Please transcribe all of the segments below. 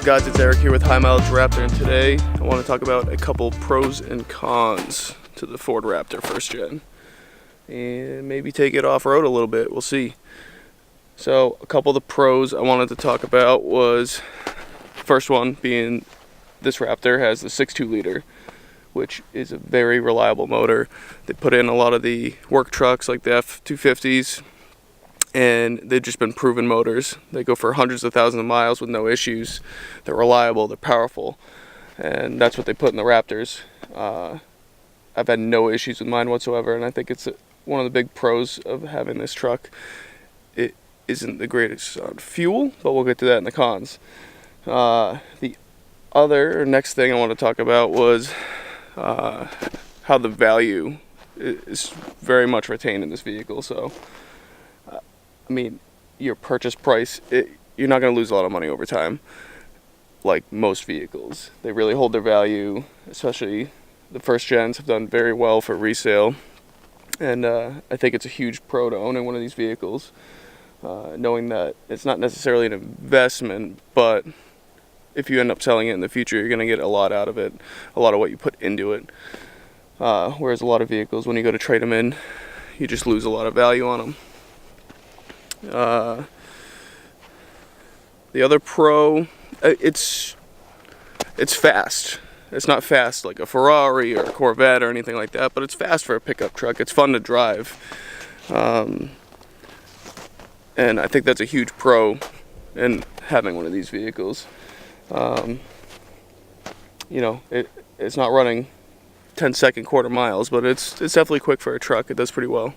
up, guys? It's Eric here with Untitled Chapter, and today I want to talk about a couple pros and cons to the Ford Raptor first gen, and maybe take it off-road a little bit. We'll see. So, a couple of the pros I wanted to talk about was, first one being this Raptor has the 6.2 liter, which is a very reliable motor. They put in a lot of the work trucks like the F-250s, and they've just been proven motors. They go for hundreds of thousands of miles with no issues. They're reliable, they're powerful, and that's what they put in the Raptors. I've had no issues with mine whatsoever, and I think it's one of the big pros of having this truck. It isn't the greatest on fuel, but we'll get to that in the cons. The next thing I want to talk about was how the value is very much retained in this vehicle. So, I mean, your purchase price, you're not going to lose a lot of money over time, like most vehicles. They really hold their value, especially the first gens have done very well for resale. And I think it's a huge pro to owning one of these vehicles, knowing that it's not necessarily an investment, but if you end up selling it in the future, you're going to get a lot out of it, a lot of what you put into it. Whereas a lot of vehicles, when you go to trade them in, you just lose a lot of value on them. The other pro, it's fast. It's not fast like a Ferrari or a Corvette or anything like that, but it's fast for a pickup truck. It's fun to drive. And I think that's a huge pro in having one of these vehicles. It's not running 10-second quarter miles, but it's definitely quick for a truck. It does pretty well.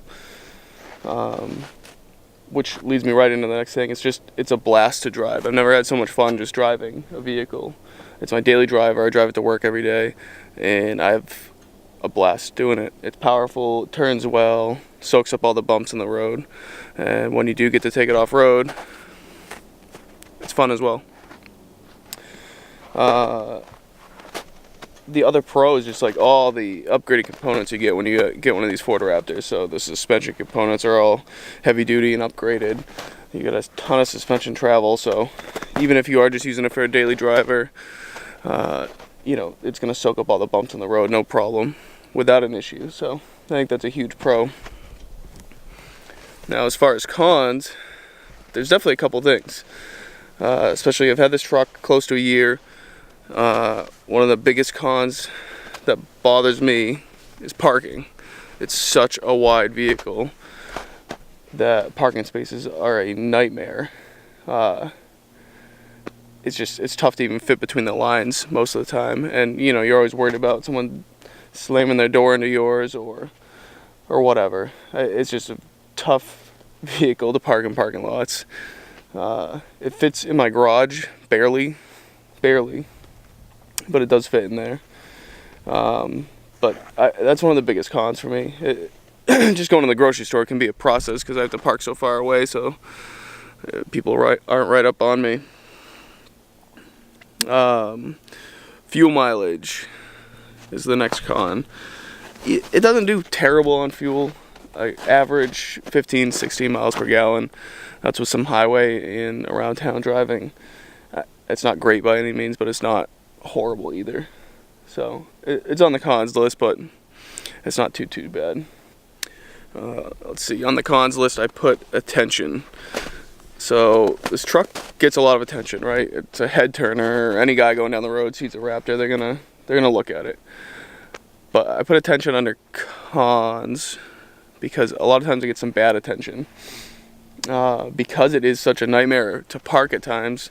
Which leads me right into the next thing. It's a blast to drive. I've never had so much fun just driving a vehicle. It's my daily driver. I drive it to work every day, and I have a blast doing it. It's powerful, it turns well, soaks up all the bumps in the road, and when you do get to take it off-road, it's fun as well. The other pro is just like all the upgraded components you get when you get one of these Ford Raptors. So the suspension components are all heavy duty and upgraded. You get a ton of suspension travel, so even if you are just using it for a daily driver, it's going to soak up all the bumps in the road, no problem, without an issue. So I think that's a huge pro. Now, as far as cons, there's definitely a couple things. Especially I've had this truck close to a year. One of the biggest cons that bothers me is parking. It's such a wide vehicle that parking spaces are a nightmare. It's tough to even fit between the lines most of the time, and you're always worried about someone slamming their door into yours or whatever. It's just a tough vehicle to park in parking lots. It fits in my garage barely, but it does fit in there. But that's one of the biggest cons for me. Just going to the grocery store can be a process because I have to park so far away, so people aren't right up on me. Fuel mileage is the next con. It doesn't do terrible on fuel. I average 15-16 miles per gallon. That's with some highway and around town driving. It's not great by any means, but it's not horrible either. So it's on the cons list, but it's not too bad. Let's see, on the cons list I put attention. So this truck gets a lot of attention, right? It's a head turner. Any guy going down the road sees a Raptor, they're gonna look at it. But I put attention under cons because a lot of times I get some bad attention. Because it is such a nightmare to park at times.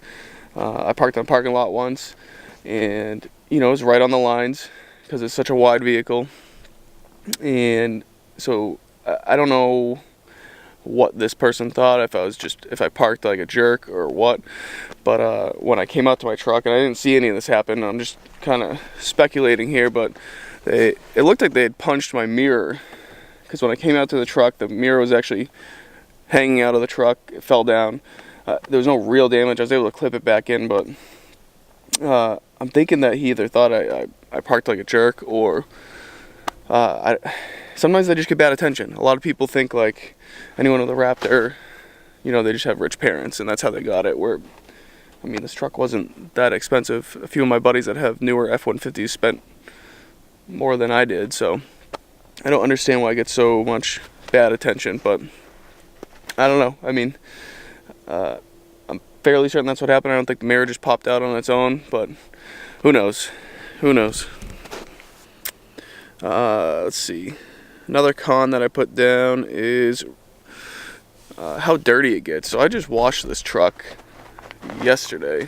I parked on a parking lot once, and it was right on the lines because it's such a wide vehicle. And so I don't know what this person thought, if I parked like a jerk or what. But when I came out to my truck, and I didn't see any of this happen, I'm just kind of speculating here, but it looked like they had punched my mirror, because when I came out to the truck, the mirror was actually hanging out of the truck. It fell down. There was no real damage. I was able to clip it back in, but I'm thinking that he either thought I parked like a jerk, or sometimes I just get bad attention. A lot of people think like anyone with a Raptor, they just have rich parents and that's how they got it, where I mean, this truck wasn't that expensive. A few of my buddies that have newer F-150s spent more than I did, so I don't understand why I get so much bad attention, but I don't know. I mean, I'm fairly certain that's what happened. I don't think the mirror just popped out on its own, but who knows? Who knows? Let's see. Another con that I put down is how dirty it gets. So I just washed this truck yesterday,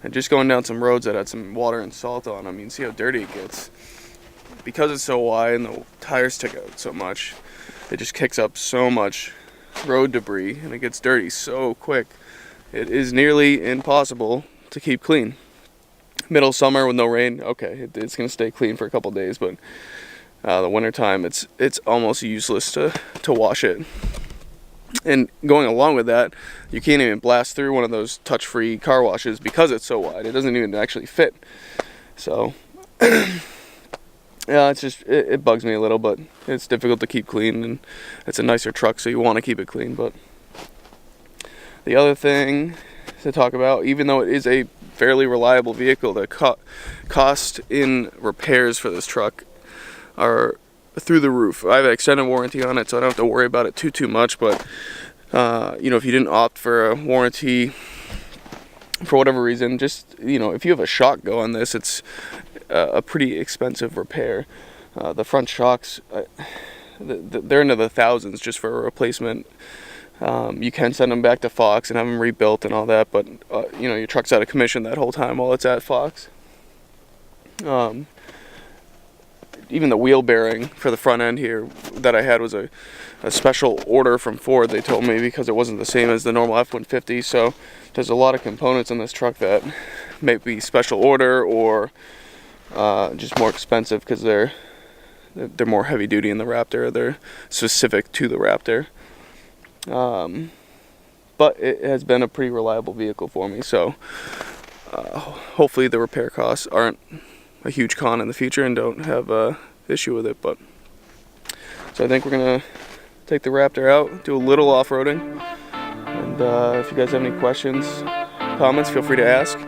and just going down some roads that had some water and salt on them, you can see how dirty it gets. Because it's so wide and the tires stick out so much, it just kicks up so much road debris and it gets dirty so quick. It is nearly impossible to keep clean. Middle summer with no rain, okay, it's going to stay clean for a couple days, but the winter time, it's almost useless to wash it. And going along with that, you can't even blast through one of those touch-free car washes because it's so wide. It doesn't even actually fit. So, yeah, it's just, it bugs me a little, but it's difficult to keep clean, and it's a nicer truck, so you want to keep it clean. But the other thing to talk about, even though it is a fairly reliable vehicle, the cost in repairs for this truck are through the roof. I have an extended warranty on it, so I don't have to worry about it too much, but you know, if you didn't opt for a warranty for whatever reason, just, you know, if you have a shock go on this, it's a pretty expensive repair. The front shocks, they're into the thousands just for a replacement. You can send them back to Fox and have them rebuilt and all that, but you know, your truck's out of commission that whole time while it's at Fox. Even the wheel bearing for the front end here that I had was a special order from Ford, they told me, because it wasn't the same as the normal F-150. So there's a lot of components in this truck that may be special order or just more expensive because they're more heavy duty in the Raptor. They're specific to the Raptor. But it has been a pretty reliable vehicle for me, so hopefully the repair costs aren't a huge con in the future and don't have a issue with it. But so I think we're gonna take the Raptor out, do a little off-roading, and if you guys have any questions, comments, feel free to ask.